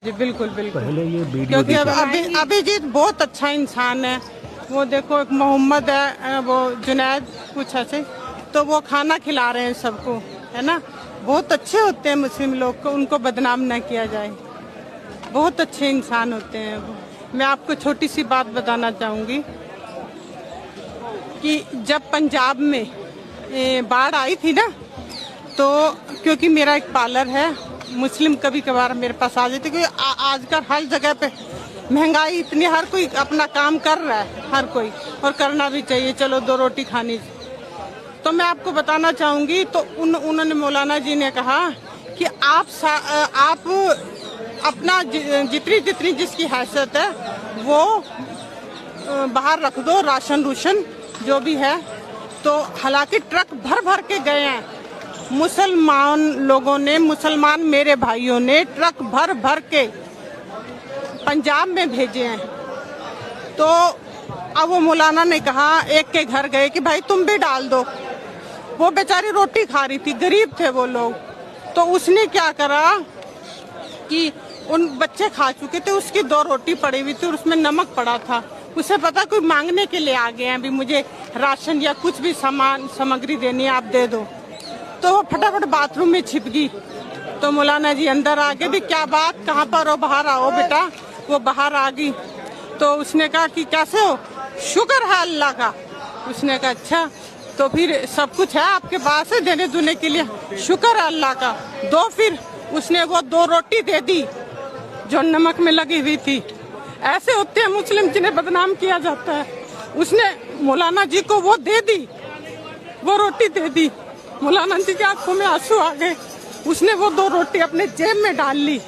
जी बिल्कुल बिल्कुल। पहले ये वीडियो क्योंकि अभिजीत बहुत अच्छा इंसान है। वो देखो एक मोहम्मद है, वो जुनैद कुछ ऐसे, तो वो खाना खिला रहे हैं सबको, है ना। बहुत अच्छे होते हैं मुस्लिम लोग, को उनको बदनाम न किया जाए। बहुत अच्छे इंसान होते हैं वो। मैं आपको छोटी सी बात बताना चाहूँगी कि जब पंजाब में बाढ़ आई थी ना, तो क्योंकि मेरा एक पार्लर है, मुस्लिम कभी कभार मेरे पास आ जाते, क्योंकि आजकल हर जगह पे महंगाई इतनी, हर कोई अपना काम कर रहा है, हर कोई, और करना भी चाहिए, चलो दो रोटी खानी। तो मैं आपको बताना चाहूँगी, तो उन्होंने मौलाना जी ने कहा कि आप अपना जितनी जिसकी हैसियत है वो बाहर रख दो, राशन रूशन जो भी है। तो हालांकि ट्रक भर भर के गए हैं मुसलमान लोगों ने, मुसलमान मेरे भाइयों ने ट्रक भर भर के पंजाब में भेजे हैं। तो अब वो मौलाना ने कहा, एक के घर गए कि भाई तुम भी डाल दो। वो बेचारी रोटी खा रही थी, गरीब थे वो लोग। तो उसने क्या करा कि उन बच्चे खा चुके थे, उसकी 2 रोटी पड़ी हुई थी और उसमें नमक पड़ा था। उसे पता कोई मांगने के लिए आ गए हैं, अभी मुझे राशन या कुछ भी सामान सामग्री देनी है, आप दे दो। तो वो फटाफट बाथरूम में छिप गई। तो मौलाना जी अंदर आ गए, भी क्या बात, कहाँ पर हो, बाहर आओ बेटा। वो बाहर आ गई। तो उसने कहा कि कैसे हो, शुक्र है अल्लाह का। उसने कहा अच्छा, तो फिर सब कुछ है आपके पास है देने दुने के लिए, शुक्र है अल्लाह का, दो। फिर उसने वो 2 रोटी दे दी जो नमक में लगी हुई थी। ऐसे होते हैं मुस्लिम जिन्हें बदनाम किया जाता है। उसने मौलाना जी को वो दे दी, वो रोटी दे दी। मौलाना जी की आंखों में आंसू आ गए। उसने वो 2 रोटी अपने जेब में डाल ली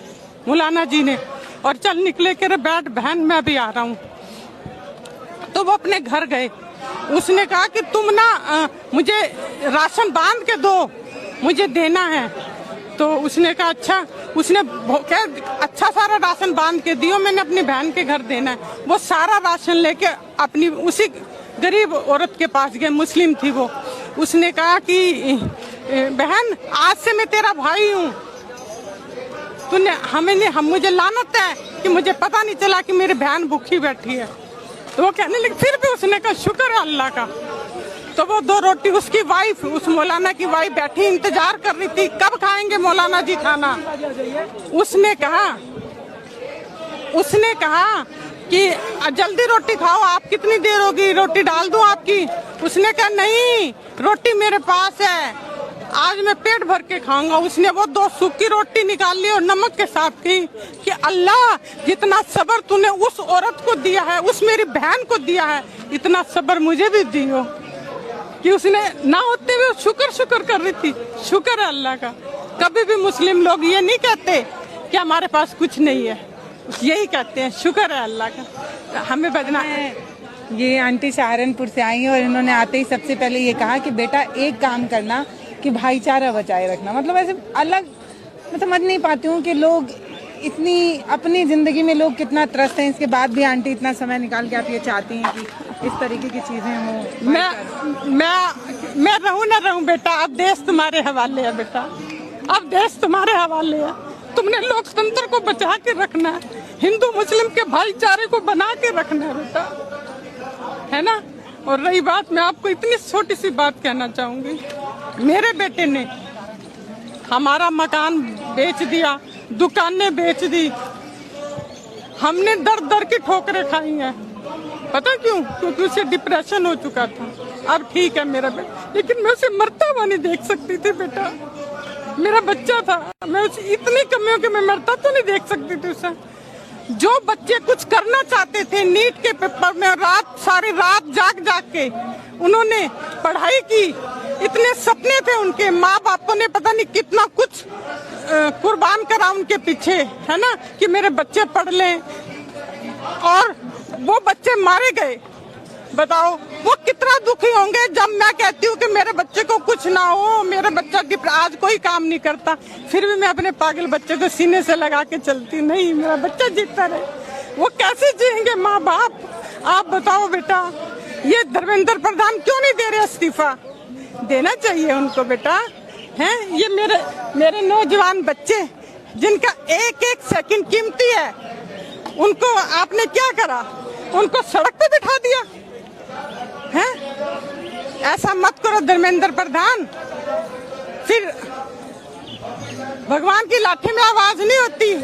मौलाना जी ने, और चल निकले के रे बैठ बहन मैं भी आ रहा हूँ। तो वो अपने घर गए। उसने कहा कि तुम ना मुझे राशन बांध के दो, मुझे देना है। तो उसने कहा अच्छा। उसने क्या अच्छा सारा राशन बांध के दियो, मैंने अपनी बहन के घर देना है। वो सारा राशन लेके अपनी उसी गरीब औरत के पास गए, मुस्लिम थी वो। उसने कहा कि बहन आज से मैं तेरा भाई हूँ, तूने हम मुझे लानत है कि मुझे पता नहीं चला कि मेरी बहन भूखी बैठी है। तो वो कहने लगी, फिर भी उसने कहा शुक्र है अल्लाह का। तो वो 2 रोटी उसकी वाइफ, उस मौलाना की वाइफ बैठी इंतजार कर रही थी, कब खाएंगे मौलाना जी खाना। उसने कहा कि जल्दी रोटी खाओ, आप कितनी देर होगी, रोटी डाल दूं आपकी। उसने कहा नहीं, रोटी मेरे पास है, आज मैं पेट भर के खाऊंगा। उसने वो 2 सूखी रोटी निकाल ली और नमक के साथ की कि अल्लाह जितना सब्र तूने उस औरत को दिया है, उस मेरी बहन को दिया है, इतना सब्र मुझे भी दियो। कि उसने ना होते हुए शुक्र कर रही थी। शुक्र है अल्लाह का। कभी भी मुस्लिम लोग ये नहीं कहते कि हमारे पास कुछ नहीं है, यही कहते हैं शुक्र है अल्लाह का। हमें बदना है। ये आंटी सहारनपुर से आई और इन्होंने आते ही सबसे पहले ये कहा कि बेटा एक काम करना कि भाईचारा बचाए रखना। मतलब ऐसे अलग, मैं समझ नहीं पाती हूँ कि लोग इतनी अपनी जिंदगी में लोग कितना त्रस्त हैं, इसके बाद भी आंटी इतना समय निकाल के आप ये चाहती हैं कि इस तरीके की चीजें हो। मैं रहूं ना रहूं बेटा, अब देश तुम्हारे हवाले है बेटा, अब देश तुम्हारे हवाले है। तुमने लोकतंत्र को बचा के रखना है, हिंदू मुस्लिम के भाईचारे को बना के रखना है बेटा, है ना। और रही बात, मैं आपको इतनी छोटी सी बात कहना चाहूंगी। मेरे बेटे ने हमारा मकान बेच दिया, दुकानें बेच दी, हमने दर की ठोकरें खाई हैं। पता क्यों? क्योंकि उसे डिप्रेशन हो चुका था। अब ठीक है मेरा बेटा, लेकिन मैं उसे मरता हुआ नहीं देख सकती थी बेटा, मेरा बच्चा था। मैं उसे इतनी कमियों के मैं मरता तो नहीं देख सकती थी उसे। जो बच्चे कुछ करना चाहते थे, नीट के पेपर में सारी रात जाग के उन्होंने पढ़ाई की, इतने सपने थे उनके, माँ बापों ने पता नहीं कितना कुछ कुर्बान करा उनके पीछे, है ना, कि मेरे बच्चे पढ़ लें, और वो बच्चे मारे गए। बताओ वो कितना दुखी होंगे जब मैं कहती हूँ कि मेरे बच्चे को कुछ ना हो, मेरा बच्चा आज कोई काम नहीं करता, फिर भी मैं अपने पागल बच्चे को सीने से लगा के चलती, नहीं मेरा बच्चा जीता रहे। वो कैसे जिएंगे माँ बाप, आप बताओ बेटा। ये धर्मेंद्र प्रधान क्यों नहीं दे रहे इस्तीफा? देना चाहिए उनको बेटा, हैं। ये मेरे नौजवान बच्चे जिनका एक एक सेकंड कीमती है, उनको आपने क्या करा? उनको सड़क पे बिठा दिया है। ऐसा मत करो धर्मेंद्र प्रधान। फिर भगवान की लाठी में आवाज नहीं होती।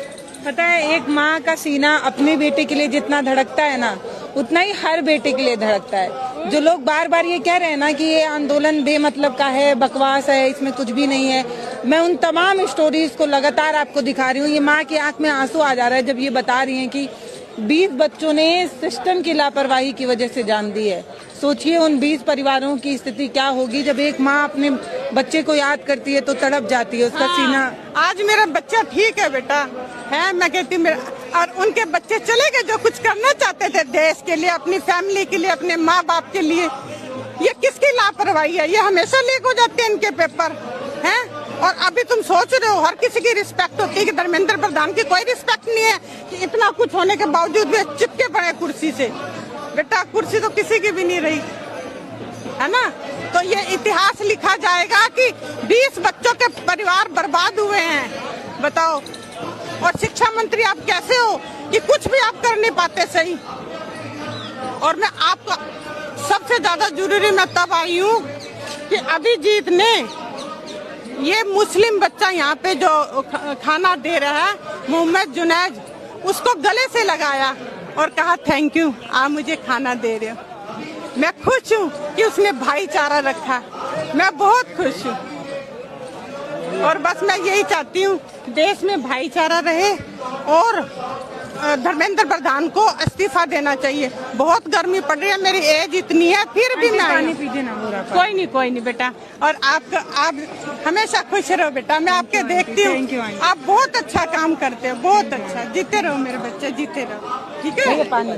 पता है, एक माँ का सीना अपने बेटे के लिए जितना धड़कता है ना, उतना ही हर बेटे के लिए धड़कता है। जो लोग बार बार ये कह रहे हैं ना कि ये आंदोलन बेमतलब का है, बकवास है, इसमें कुछ भी नहीं है, मैं उन तमाम स्टोरीज को लगातार आपको दिखा रही हूँ। ये माँ की आंख में आंसू आ जा रहा है जब ये बता रही हैं कि 20 बच्चों ने सिस्टम की लापरवाही की वजह से जान दी है। सोचिए उन 20 परिवारों की स्थिति क्या होगी जब एक माँ अपने बच्चे को याद करती है तो तड़प जाती है, उसका सीना। आज मेरा बच्चा ठीक है बेटा, है, मैं कहती हूँ मेरा, और उनके बच्चे चले गए जो कुछ करना चाहते थे देश के लिए, अपनी फैमिली के लिए, अपने माँ बाप के लिए। ये किसकी लापरवाही है? ये हमेशा लीक हो जाते हैं इनके पेपर, हैं? और अभी तुम सोच रहे हो हर किसी की रिस्पेक्ट होती है कि धर्मेंद्र प्रधान की कोई रिस्पेक्ट नहीं है कि इतना कुछ होने के बावजूद भी चिपके पड़े कुर्सी से। बेटा कुर्सी तो किसी की भी नहीं रही, है ना? तो ये इतिहास लिखा जाएगा कि 20 बच्चों के परिवार बर्बाद हुए हैं, बताओ। और शिक्षा मंत्री आप कैसे हो कि कुछ भी आप कर नहीं पाते सही? और मैं आपका सबसे ज्यादा जरूरी मैं तब आई हूँ कि अभिजीत ने ये मुस्लिम बच्चा यहाँ पे जो खाना दे रहा है, मोहम्मद जुनैद, उसको गले से लगाया और कहा थैंक यू, आप मुझे खाना दे रहे हो। मैं खुश हूँ कि उसने भाईचारा रखा, मैं बहुत खुश हूँ। और बस मैं यही चाहती हूँ देश में भाईचारा रहे और धर्मेंद्र प्रधान को इस्तीफा देना चाहिए। बहुत गर्मी पड़ रही है, मेरी एज इतनी है फिर भी मैं पानी पीजिए ना पूरा। कोई नहीं बेटा। और आप हमेशा खुश रहो बेटा, मैं आपके देखती हूँ, आप बहुत अच्छा काम करते हो, बहुत अच्छा। जीते रहो मेरे बच्चे, जीते रहो, ठीक है? पानी